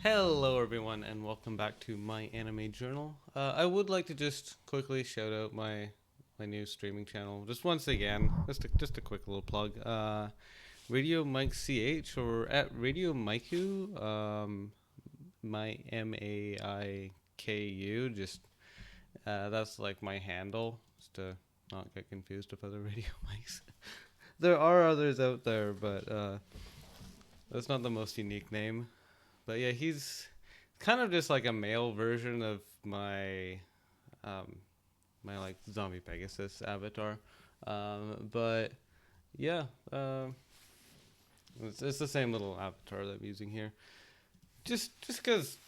Hello, everyone, and welcome back to my anime journal. I would like to just quickly shout out my new streaming channel. Just once again, just a quick little plug. Radio Mike CH or at Radio Maiku. My Maiku. Just that's like my handle, just to not get confused with other radio mics. There are others out there, but that's not the most unique name. But yeah, he's kind of just like a male version of um, my like zombie Pegasus avatar. But yeah, it's the same little avatar that I'm using here. Just because,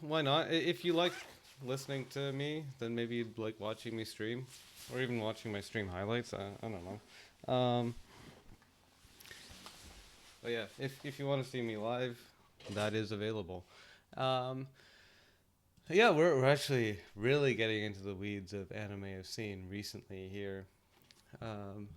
why not? If you like listening to me, then maybe you'd like watching me stream, or even watching my stream highlights. I don't know. But yeah, if you want to see me live, that is available. Um, yeah, we're actually really getting into the weeds of anime I've seen recently here. Um,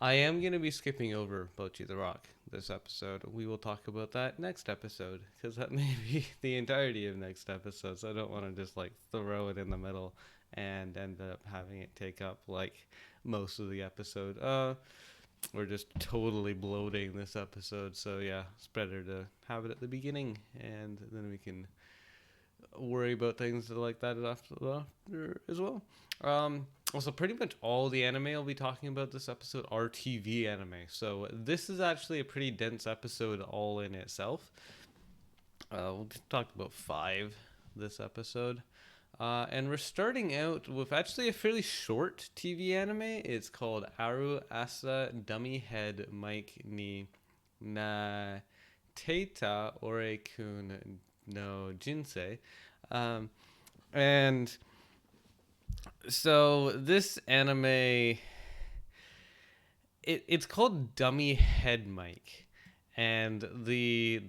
I am going to be skipping over Bocchi the Rock this episode. We will talk about that next episode, because that may be the entirety of next episode, so I don't want to just like throw it in the middle and end up having it take up like most of the episode. We're just totally bloating this episode, so yeah, it's better to have it at the beginning, and then we can worry about things like that after as well. Also, pretty much all the anime I'll be talking about this episode are TV anime, so this is actually a pretty dense episode all in itself. We'll talk about 5 this episode. And we're starting out with actually a fairly short TV anime. It's called Aru Asa Dummy Head Mike ni Natteita Ore-kun no Jinsei. And so this anime, it's called Dummy Head Mike. And the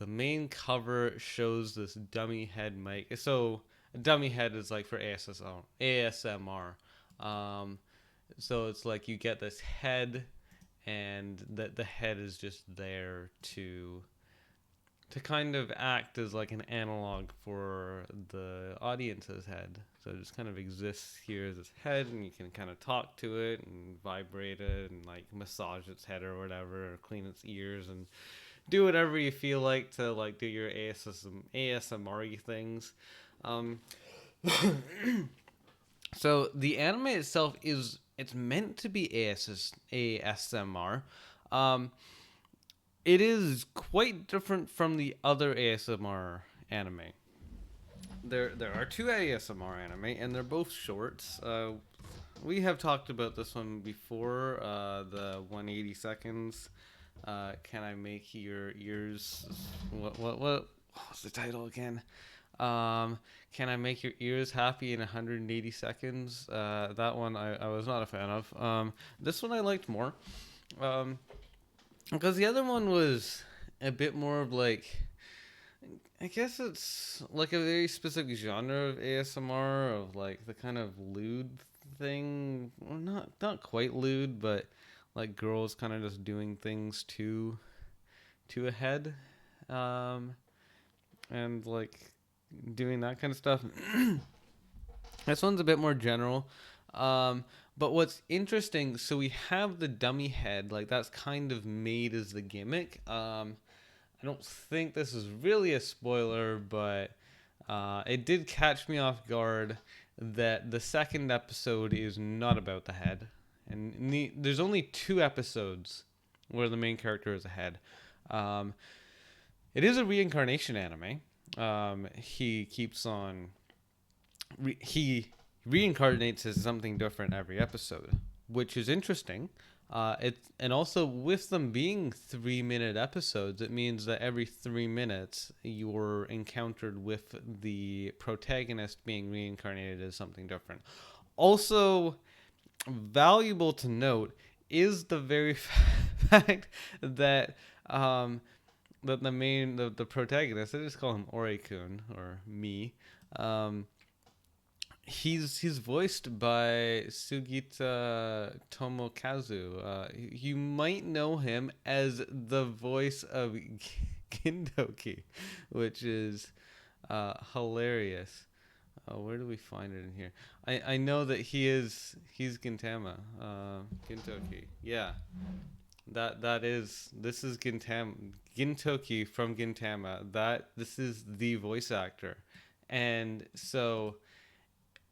main cover shows this dummy head Mike. So dummy head is like for ASMR. So it's like you get this head, and the head is just there to kind of act as like an analog for the audience's head. So it just kind of exists here as its head, and you can kind of talk to it and vibrate it and like massage its head or whatever, or clean its ears and do whatever you feel like to like do your ASMR things. Um, so the anime itself it's meant to be ASMR. Um, it is quite different from the other ASMR anime. There are 2 ASMR anime, and they're both shorts. We have talked about this one before. The 180 seconds. Can I make your ears? What was the title again? Can I make your ears happy in 180 seconds? That one I was not a fan of. This one I liked more. Because the other one was a bit more of like, I guess it's like a very specific genre of ASMR, of like the kind of lewd thing. Well, not quite lewd, but like girls kind of just doing things to a head, and like doing that kind of stuff. This one's a bit more general. But what's interesting, so we have the dummy head, like that's kind of made as the gimmick. I don't think this is really a spoiler, but it did catch me off guard that the second episode is not about the head. And there's only 2 episodes where the main character is a head. It is a reincarnation anime. He keeps on... he reincarnates as something different every episode, which is interesting. And also with them being 3-minute episodes, it means that every 3 minutes you're encountered with the protagonist being reincarnated as something different. Also valuable to note is the very fact that that the protagonist, I just call him Ore-kun or me. He's voiced by Sugita Tomokazu. You might know him as the voice of Gintoki, which is hilarious. Where do we find it in here? I know that he's Gintama. Gintoki. Yeah. This is Gintoki from Gintama. This is the voice actor. And so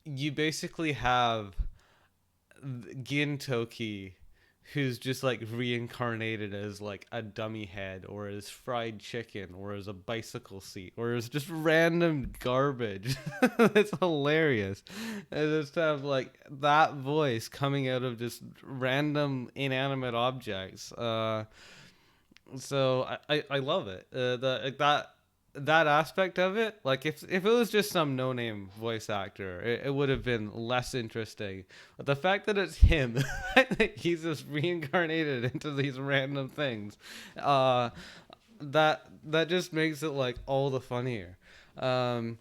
you basically have Gintoki, who's just like reincarnated as like a dummy head or as fried chicken or as a bicycle seat or as just random garbage. It's hilarious. And just have like that voice coming out of just random inanimate objects. So I love it. That aspect of it, like if it was just some no name voice actor, it would have been less interesting. But the fact that it's him, he's just reincarnated into these random things, that just makes it like all the funnier. And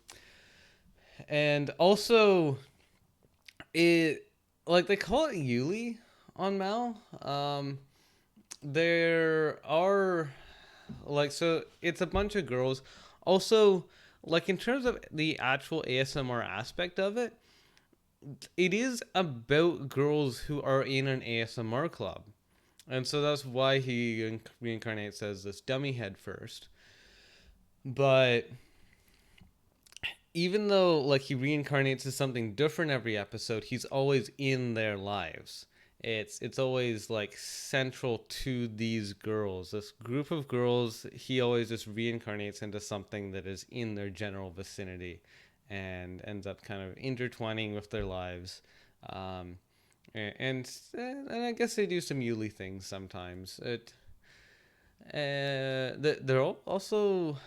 also, it like they call it Yuli on Mal. There are like so it's a bunch of girls. Also, like in terms of the actual ASMR aspect of it, it is about girls who are in an ASMR club. And so that's why he reincarnates as this dummy head first. But even though like he reincarnates as something different every episode, he's always in their lives. It's always like central to these girls. This group of girls, he always just reincarnates into something that is in their general vicinity and ends up kind of intertwining with their lives. And I guess they do some Yuli things sometimes. They're also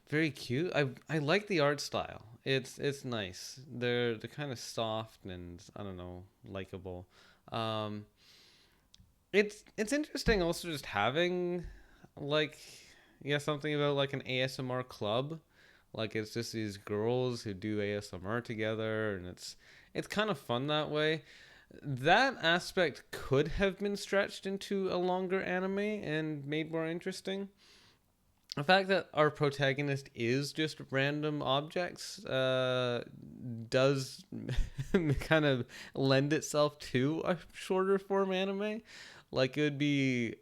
very cute. I like the art style. It's nice. They're kind of soft and I don't know, likable. Um, it's interesting also just having like yeah something about like an ASMR club. Like it's just these girls who do ASMR together, and it's kind of fun that way. That aspect could have been stretched into a longer anime and made more interesting. The fact that our protagonist is just random objects does kind of lend itself to a shorter form anime. Like it would be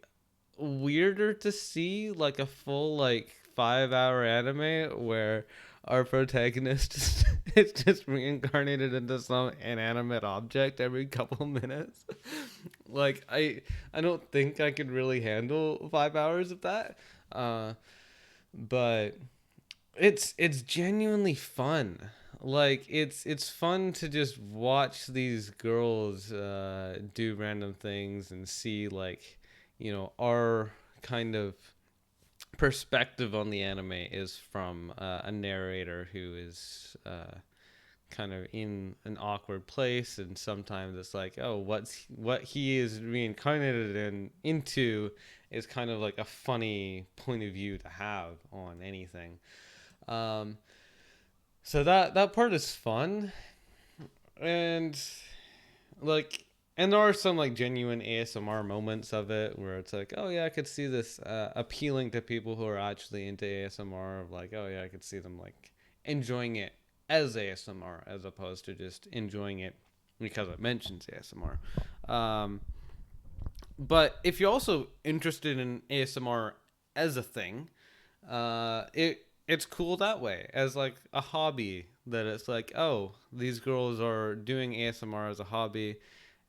weirder to see like a full like 5 hour anime where our protagonist is just reincarnated into some inanimate object every couple minutes. Like I don't think I could really handle 5 hours of that. But it's genuinely fun. Like it's fun to just watch these girls do random things and see like our kind of perspective on the anime is from a narrator who is kind of in an awkward place, and sometimes it's like what he is reincarnated into is kind of like a funny point of view to have on anything. um so that part is fun. And like and there are some like genuine ASMR moments of it where it's like, oh yeah, I could see this appealing to people who are actually into ASMR. Like, oh yeah, I could see them like enjoying it as ASMR as opposed to just enjoying it because it mentions ASMR. But if you're also interested in ASMR as a thing, it's cool that way as like a hobby. That it's like, oh, these girls are doing ASMR as a hobby,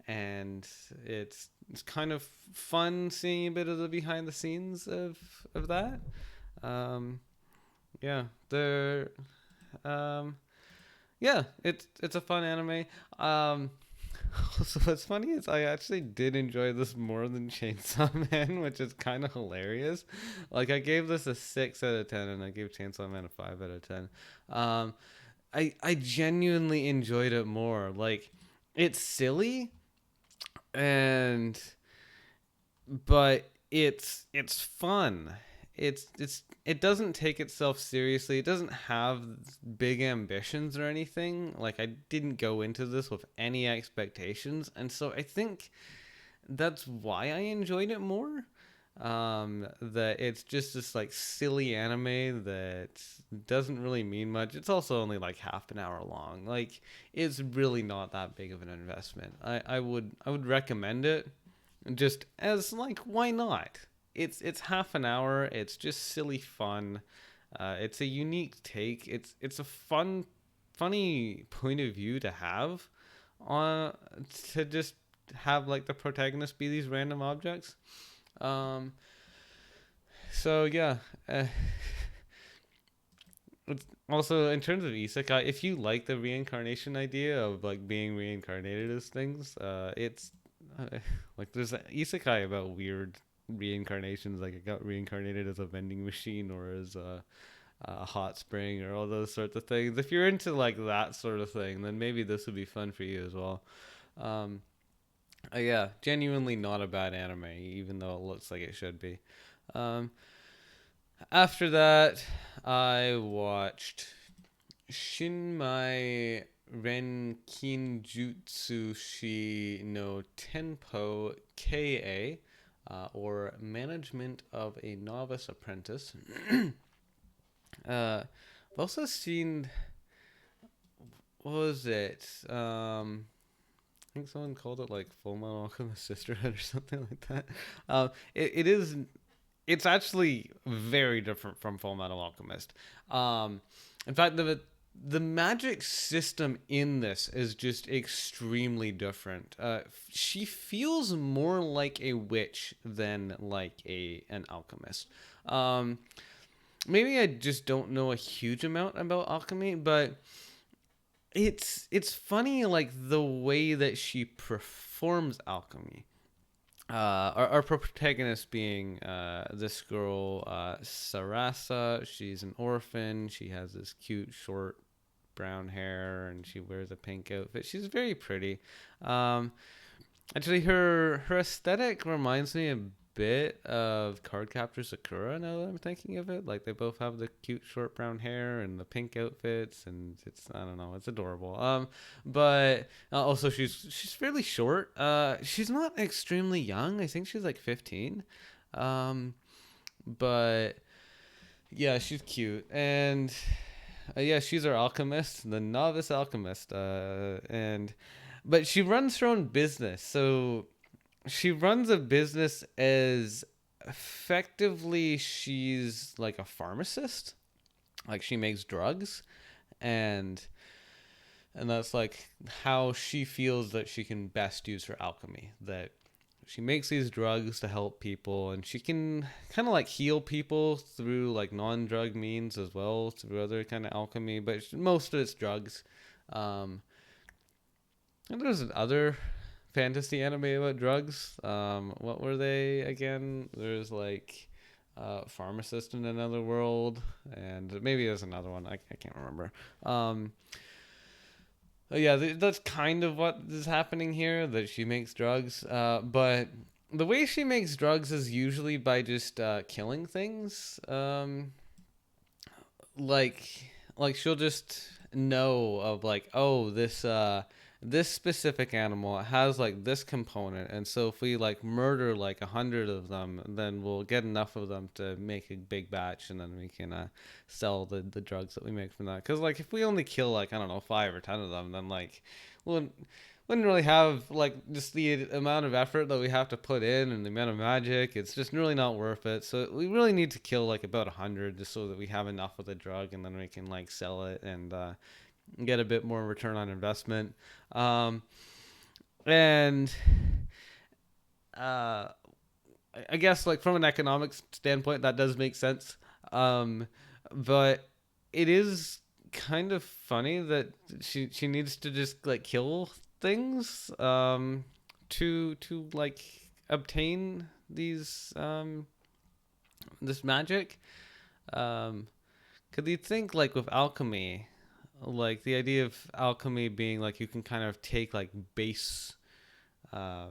and it's kind of fun seeing a bit of the behind the scenes of that. Um, yeah, they're yeah, it's a fun anime. Um, so what's funny is I actually did enjoy this more than Chainsaw Man, which is kind of hilarious. Like I gave this a 6 out of 10, and I gave Chainsaw Man a 5 out of 10. Um, I genuinely enjoyed it more. Like it's silly, and but it's fun. It doesn't take itself seriously. It doesn't have big ambitions or anything. Like I didn't go into this with any expectations, and so I think that's why I enjoyed it more. that it's just this like silly anime that doesn't really mean much. It's also only like half an hour long. Like it's really not that big of an investment. I would recommend it just as like why not? It's half an hour. It's just silly fun. It's a unique take. It's a funny point of view to have on to just have like the protagonist be these random objects. Um, so yeah, uh, also in terms of isekai, if you like the reincarnation idea of like being reincarnated as things, it's uh, like there's an isekai about weird reincarnations. Like it got reincarnated as a vending machine or as a hot spring or all those sorts of things. If you're into like that sort of thing, then maybe this would be fun for you as well. Um, yeah, genuinely not a bad anime, even though it looks like it should be. Um, After that, I watched Shinmai Renkinjutsushi no Tenpo Keiei, or Management of a Novice Apprentice. I've also seen, what was it? I think someone called it like Full Metal Alchemist Sisterhood or something like that. It is. It's actually very different from Full Metal Alchemist. In fact, the magic system in this is just extremely different. She feels more like a witch than like an alchemist. Um, Maybe I just don't know a huge amount about alchemy, but it's funny like the way that she performs alchemy. Our protagonist being this girl, Sarasa. She's an orphan. She has this cute short brown hair and she wears a pink outfit. She's very pretty. Um, Actually, her aesthetic reminds me a bit of Cardcaptor Sakura. Now that I'm thinking of it, like they both have the cute short brown hair and the pink outfits, and it's I don't know, it's adorable. But also she's fairly short. She's not extremely young. I think she's like 15. Um, but yeah, she's cute and. Yeah, she's our alchemist, the novice alchemist, and but she runs her own business. So she runs a business as effectively she's like a pharmacist. Like she makes drugs and that's like how she feels that she can best use her alchemy. That she makes these drugs to help people and she can kind of like heal people through like non-drug means as well through other kind of alchemy, but most of it's drugs. um and there's other fantasy anime about drugs. What were they again? There's like pharmacist in another world, and maybe there's another one. I can't remember. Yeah, that's kind of what is happening here. That she makes drugs, but the way she makes drugs is usually by just killing things. Like she'll just know of like, oh, this specific animal has like this component, and so if we like murder like 100 of them, then we'll get enough of them to make a big batch, and then we can sell the drugs that we make from that. Because like if we only kill like I don't know 5 or 10 of them, then like we'll wouldn't really have like just the amount of effort that we have to put in and the amount of magic. It's just really not worth it. So we really need to kill like about 100 just so that we have enough of the drug, and then we can like sell it and get a bit more return on investment. Um, and uh, I guess like from an economic standpoint, that does make sense. But it is kind of funny that she needs to just like kill things to like obtain these this magic. Could you think like with alchemy, like the idea of alchemy being like you can kind of take like uh,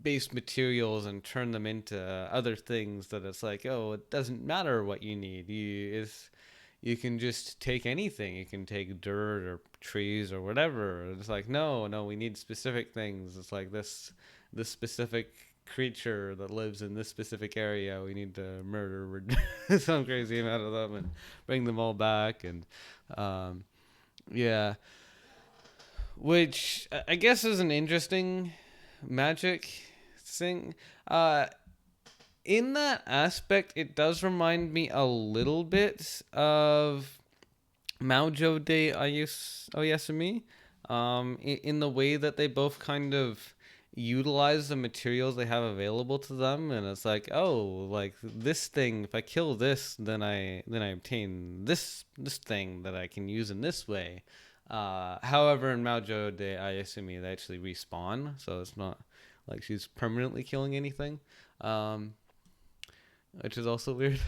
base materials and turn them into other things, that it's like, oh, it doesn't matter what you need. You can just take anything. You can take dirt or trees or whatever. It's like no, we need specific things. It's like this specific creature that lives in this specific area. We need to murder some crazy amount of them and bring them all back. And yeah, which I guess is an interesting magic thing. In that aspect, it does remind me a little bit of Maojo de Oyasumi, in the way that they both kind of utilize the materials they have available to them, and it's like, oh, like this thing, if I kill this, then I obtain this thing that I can use in this way. However, in Maojo de Oyasumi, they actually respawn, so it's not like she's permanently killing anything, which is also weird.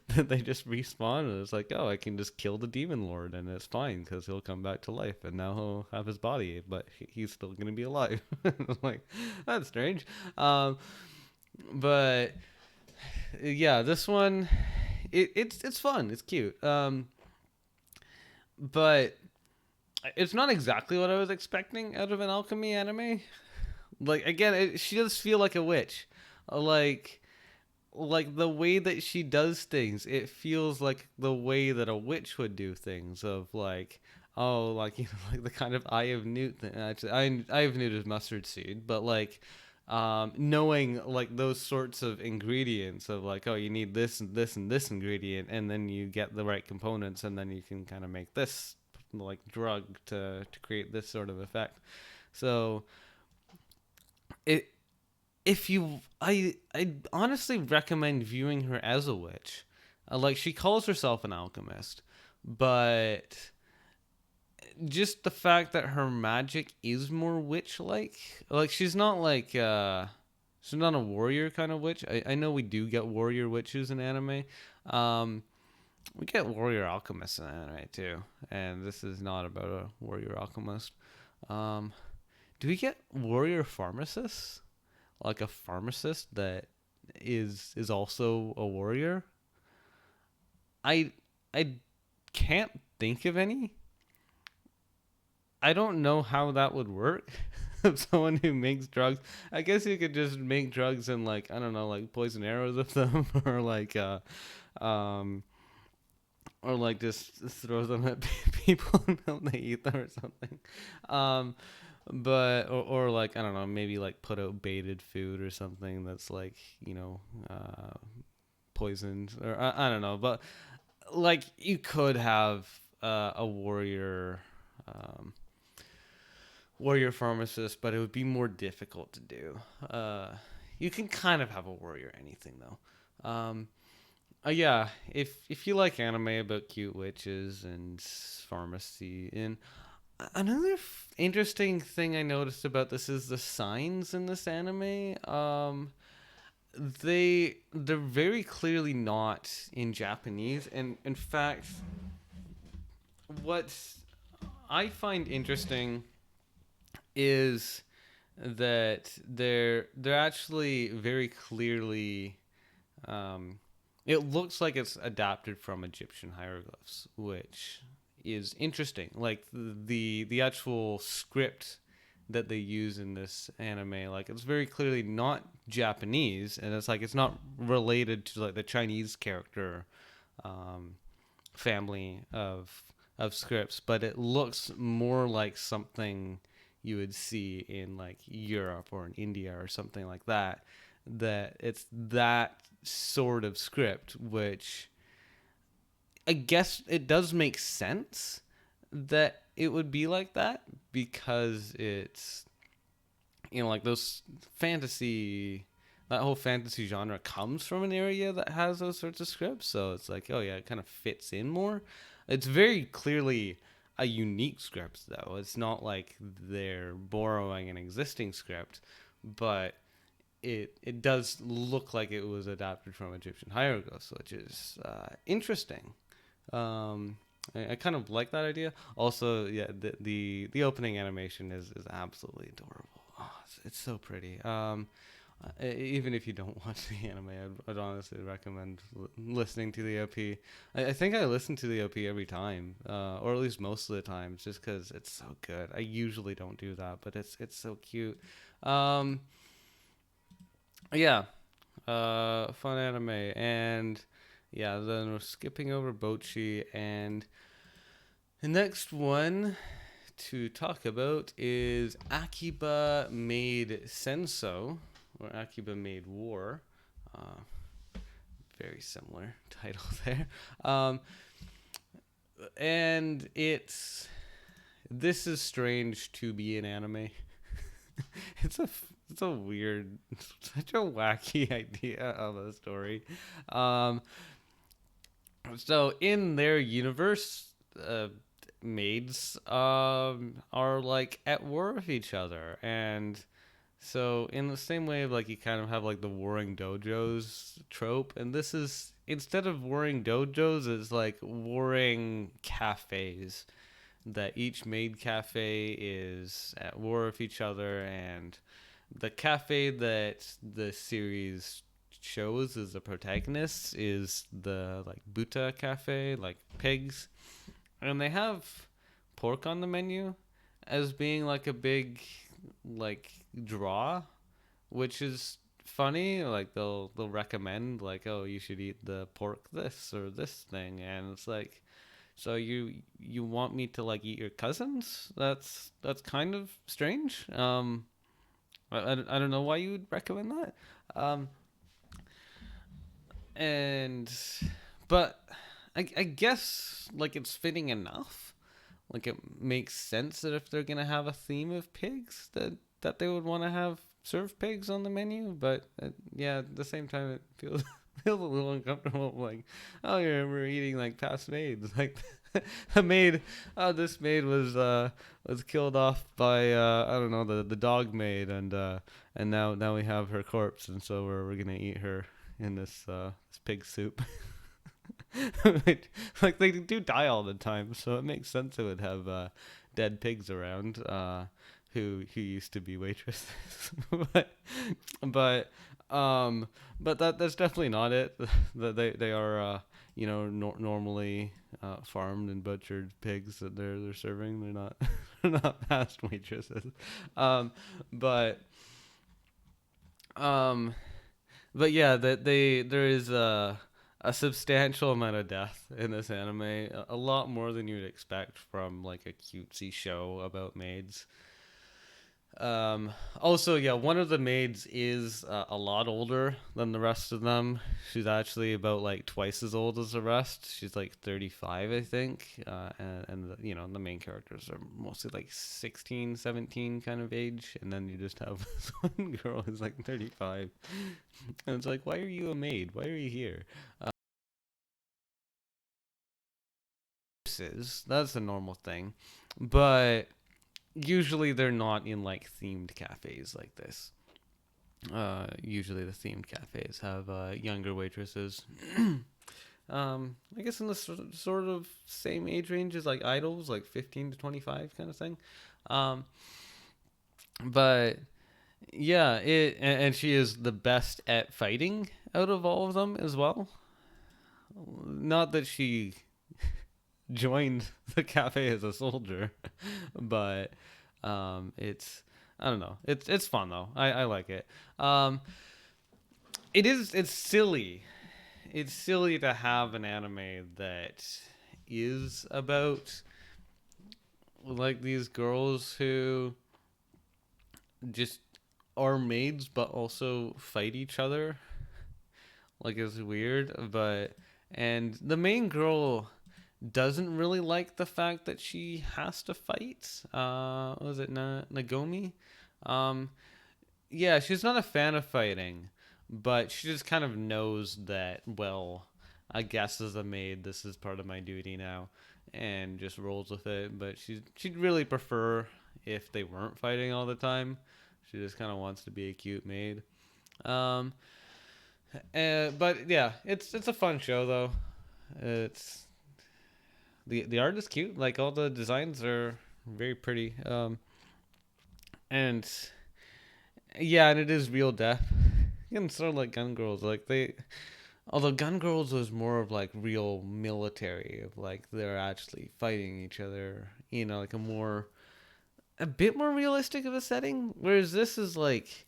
That they just respawn and it's like, oh, I can just kill the demon lord and it's fine because he'll come back to life and now he'll have his body, but he's still gonna be alive. Like, that's strange. But yeah, this one, it's fun, it's cute. But it's not exactly what I was expecting out of an alchemy anime. Like, again, she does feel like a witch. Like the way that she does things, it feels like the way that a witch would do things. Of like, oh, like, you know, like the kind of Eye of Newt thing. Actually, Eye of Newt is mustard seed, but like, knowing like those sorts of ingredients of like, oh, you need this and this and this ingredient, and then you get the right components, and then you can kind of make this like drug to create this sort of effect. So it if you I honestly recommend viewing her as a witch. Like, she calls herself an alchemist, but just the fact that her magic is more witch like she's not like she's not a warrior kind of witch. I know we do get warrior witches in anime. We get warrior alchemists in anime too, and this is not about a warrior alchemist. Do we get warrior pharmacists? Like a pharmacist that is also a warrior? I can't think of any. I don't know how that would work. Someone who makes drugs. I guess you could just make drugs and, like, I don't know, like poison arrows with them, um or like just throw them at people and hope they eat them or something. Um but or like, I don't know, maybe like put out baited food or something that's like, you know, poisoned, or I don't know, but like you could have a um, warrior pharmacist, but it would be more difficult to do. You can kind of have a warrior anything though. Yeah, if you like anime about cute witches and pharmacy, and another interesting thing I noticed about this is the signs in this anime. They're very clearly not in Japanese, and in fact, what I find interesting is that they're actually very clearly, it looks like it's adapted from Egyptian hieroglyphs, which is interesting. Like the actual script that they use in this anime, like it's very clearly not Japanese, and it's like it's not related to like the Chinese character family of scripts, but it looks more like something you would see in like Europe or in India or something like that. That it's that sort of script, which I guess it does make sense that it would be like that, because it's, you know, like those fantasy, that whole fantasy genre comes from an area that has those sorts of scripts. So it's like, oh yeah, it kind of fits in more. It's very clearly a unique script though. It's not like they're borrowing an existing script, but it does look like it was adapted from Egyptian hieroglyphs, which is interesting. I kind of like that idea. Also, yeah, the opening animation is absolutely adorable. Oh, it's so pretty. Even if you don't watch the anime, I'd honestly recommend listening to the OP. I think I listen to the OP every time, or at least most of the time, just because it's so good. I usually don't do that, but it's so cute. Yeah, fun anime. And yeah, then we're skipping over Bochi, and the next one to talk about is Akiba Maid Sensou, or Akiba Maid War. Uh, Very similar title there. Um, and this is strange to be an anime. it's a it's a weird, such a wacky idea of a story. Um, so in their universe, maids are like at war with each other, and so in the same way of like you kind of have like the warring dojos trope, and this is, instead of warring dojos, it's like warring cafes, that each maid cafe is at war with each other, and the cafe that the series shows as the protagonist is the like Buta cafe, like pigs, and they have pork on the menu as being like a big like draw, which is funny. Like they'll recommend like, oh, you should eat the pork this or this thing, and it's like, so you want me to like eat your cousins? That's kind of strange. I don't know why you would recommend that. Um, and but I guess like it's fitting enough. Like it makes sense that if they're gonna have a theme of pigs, that they would want to have serve pigs on the menu. But yeah, at the same time, it feels feels a little uncomfortable. Like, oh, yeah, we're eating like past maids. Like a maid, this maid was killed off by I don't know, the dog maid, and now we have her corpse, and so we're gonna eat her in this pig soup. Like they do die all the time, so it makes sense it would have dead pigs around, who used to be waitresses. but but that's definitely not it. That they are normally farmed and butchered pigs that they're serving. They're not they're not past waitresses. Um, but um, but yeah, that there is a substantial amount of death in this anime, a lot more than you'd expect from like a cutesy show about maids. Also, yeah, one of the maids is a lot older than the rest of them. She's actually about like twice as old as the rest. She's like 35, I think. And the main characters are mostly like 16, 17 kind of age. And then you just have this one girl who's like 35. And it's like, why are you a maid? Why are you here? That's a normal thing. But usually they're not in like themed cafes like this. Usually the themed cafes have younger waitresses. I guess in the sort of same age range as like idols, like 15 to 25 kind of thing. Um, but yeah, and she is the best at fighting out of all of them as well. Not that she joined the cafe as a soldier, but it's, I don't know. It's fun though. I like it. It's silly. It's silly to have an anime that is about like these girls who just are maids but also fight each other. Like it's weird, but and the main girl doesn't really like the fact that she has to fight. Was it Nagomi? Um, yeah, she's not a fan of fighting, but she just kind of knows that, well, I guess as a maid, this is part of my duty now, and just rolls with it. But she'd really prefer if they weren't fighting all the time. She just kind of wants to be a cute maid. Um, but yeah, it's a fun show though. It's the art is cute. Like all the designs are very pretty. And yeah, and it is real death. And sort of like Gun Girls, like although Gun Girls was more of like real military, of like they're actually fighting each other, like a bit more realistic of a setting. Whereas this is like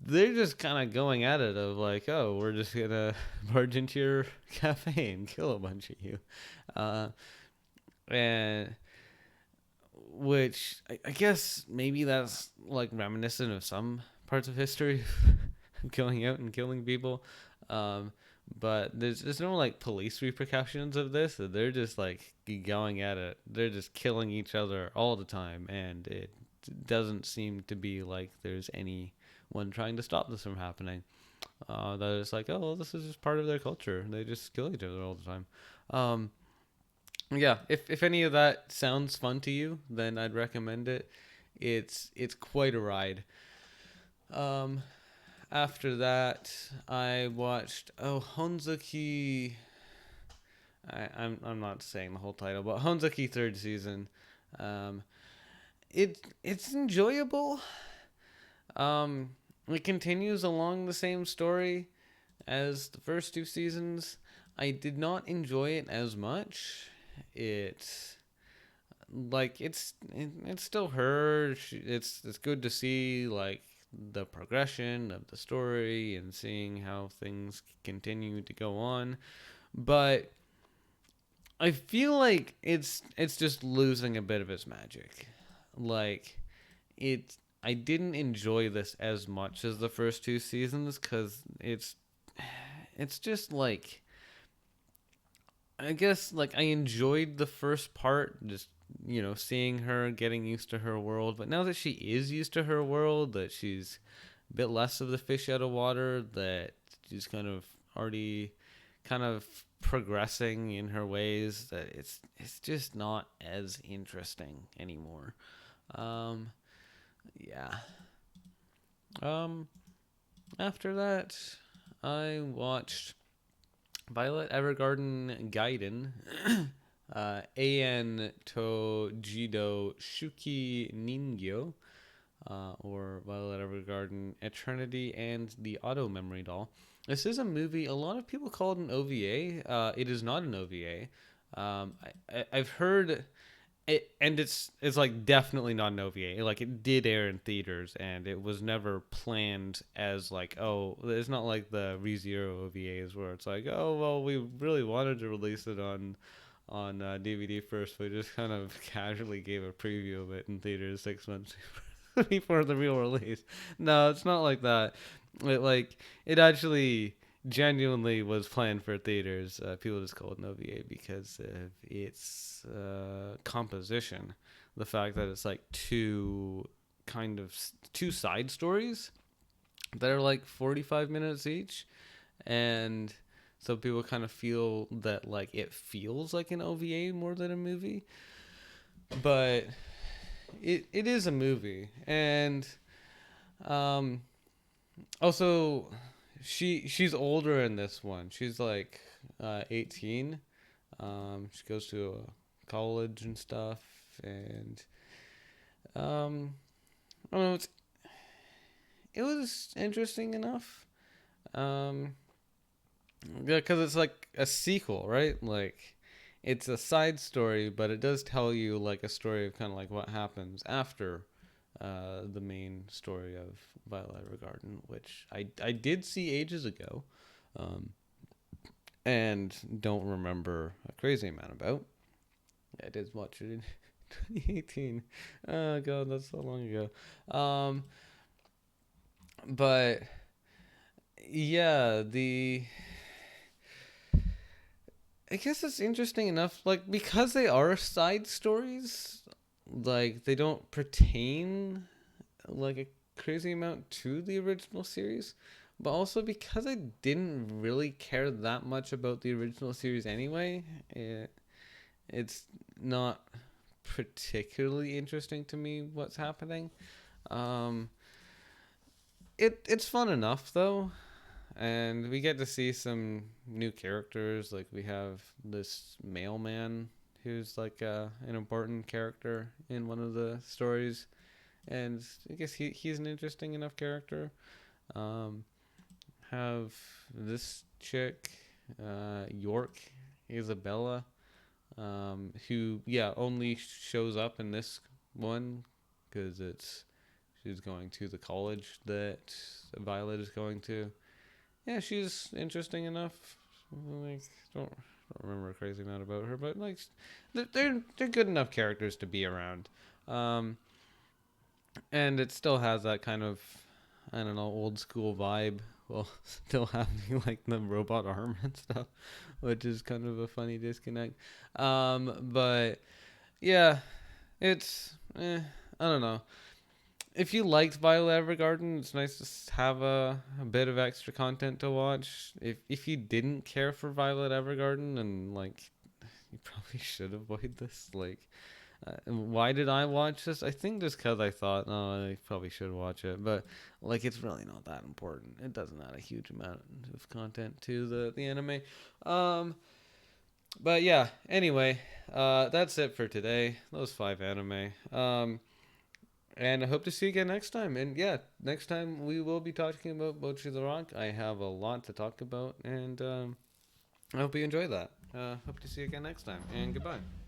they're just kind of going at it of like, oh, we're just gonna barge into your cafe and kill a bunch of you, uh, and which I guess maybe that's like reminiscent of some parts of history, going out and killing people. Um, but there's no like police repercussions of this. They're just like going at it. They're just killing each other all the time, and it doesn't seem to be like there's anyone trying to stop this from happening. That it's like, oh, this is just part of their culture. They just kill each other all the time. Um, yeah, if any of that sounds fun to you, then I'd recommend it. It's quite a ride. Um, After that, I watched Honzuki. I'm not saying the whole title, but Honzuki third season. Um, it's enjoyable. It continues along the same story as the first two seasons. I did not enjoy it as much. It's it's still her. It's good to see like the progression of the story and seeing how things continue to go on, but I feel like it's just losing a bit of its magic. Like it I didn't enjoy this as much as the first two seasons cuz it's just like I guess like I enjoyed the first part, just seeing her getting used to her world. But now that she is used to her world, that she's a bit less of the fish out of water, that she's kind of already kind of progressing in her ways, that it's just not as interesting anymore. Um, yeah. Um, After that, I watched Violet Evergarden Gaiden, Eien to Jidou Shuki Ningyou, or Violet Evergarden Eternity and the Auto Memory Doll. This is a movie. A lot of people call it an OVA. It is not an OVA. I've heard it, and it's like definitely not an OVA. Like it did air in theaters, and it was never planned as like, oh, it's not like the ReZero OVAs where it's like, oh well, we really wanted to release it on DVD first. We just kind of casually gave a preview of it in theaters 6 months before the real release. No, it's not like that. It actually genuinely was planned for theaters. People just call it an OVA because of its composition. The fact that it's like two side stories that are like 45 minutes each, and so people kind of feel that like it feels like an OVA more than a movie, but it is a movie. And um also she's older in this one. She's like 18. She goes to a college and stuff, and um I don't know, it was interesting enough. Um yeah, because it's like a sequel, right? Like it's a side story, but it does tell you like a story of kind of like what happens after the main story of Violet Evergarden, which I did see ages ago, um, and don't remember a crazy amount about. Yeah, I did watch it in 2018. Oh god, that's so long ago. Um, but yeah, the I guess it's interesting enough, like because they are side stories, like they don't pertain like a crazy amount to the original series, but also because I didn't really care that much about the original series anyway, it's not particularly interesting to me what's happening. Um, it's fun enough though, and we get to see some new characters. Like we have this mailman who's like an important character in one of the stories, and I guess he's an interesting enough character. Um, have this chick, York Isabella, who only shows up in this one because it's She's going to the college that Violet is going to. Yeah, she's interesting enough. Like, don't remember a crazy amount about her, but like, they're good enough characters to be around. And it still has that kind of, I don't know, old school vibe, while still having like the robot arm and stuff, which is kind of a funny disconnect. But yeah, it's I don't know. If you liked Violet Evergarden, it's nice to have a bit of extra content to watch. If you didn't care for Violet Evergarden, and like, you probably should avoid this. Like, why did I watch this? I think just because I thought, oh, I probably should watch it. But like, it's really not that important. It doesn't add a huge amount of content to the anime. But yeah. Anyway, that's it for today. Those 5 anime. And I hope to see you again next time. And yeah, next time we will be talking about Bocchi the Rock. I have a lot to talk about, and I hope you enjoy that. Hope to see you again next time. And goodbye.